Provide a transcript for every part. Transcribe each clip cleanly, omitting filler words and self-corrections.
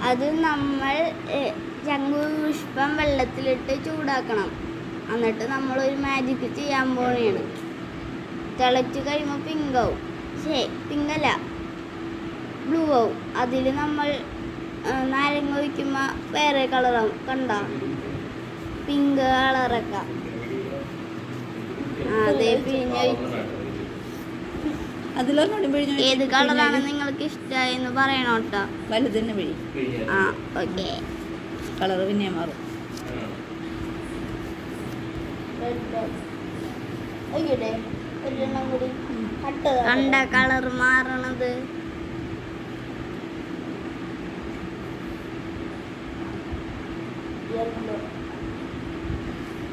അത് നമ്മൾ ശംഖുപുഷ്പം വെള്ളത്തിലിട്ട് ചൂടാക്കണം. എന്നിട്ട് നമ്മളൊരു മാജിക്ക് ചെയ്യാൻ പോവുകയാണ്. തിളച്ച് കഴിയുമ്പോൾ പിങ്കാവും. പിങ്കല്ല, ബ്ലൂ ആവും. അതിൽ നമ്മൾ നാരങ്ങ ഒഴിക്കുമ്പോൾ വേറെ കളറാവും. കണ്ട, പിങ്ക് കളറൊക്കെ. അതെ, ഏത് കളറാണ് നിങ്ങൾക്ക് ഇഷ്ടമായെന്ന് പറയണോ കേട്ടോ. വലുതന്നെ പിഴി. ആ, ഓക്കെ. കളറ് പിന്നെ മാറും. കണ്ട കളർ മാറണത്.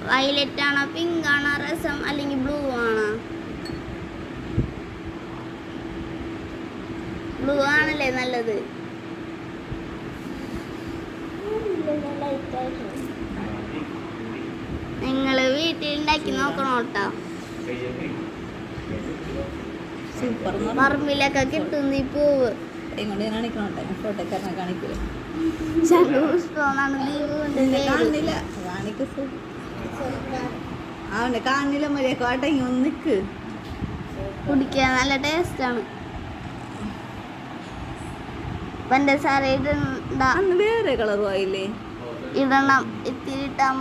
വയലറ്റ് ആണോ, പിങ്ക് ആണോ രസം, അല്ലെങ്കിൽ ബ്ലൂ ആണോ? ബ്ലൂ ആണല്ലേ നല്ലത്. നിങ്ങൾ വീട്ടിൽ ഉണ്ടാക്കി നോക്കണം കേട്ടോ. സൂപ്പർ. പറമ്പിലൊക്കെ കിട്ടുന്ന ഈ പൂവ് ഇങ്ങോട്ട് കാണിക്കണോട്ടെ, ഫോട്ടോക്കാരനെ കാണിക്കില്ല. ശംഖുപുഷ്പമാണ് കാണില്ല, കാണിക്ക. അവൻ്റെ കാണില്ല മര്യാദ അടങ്ങി ഒന്ന് നിൽക്ക്. കുടിക്കാൻ നല്ല ടേസ്റ്റാണ്. പഞ്ചസാര ഇടണ്ട. അന്ന് വേറെ കളറും ആയില്ലേ? ഇടണം, ഇത്തിരി ഇട്ടാൽ മതി.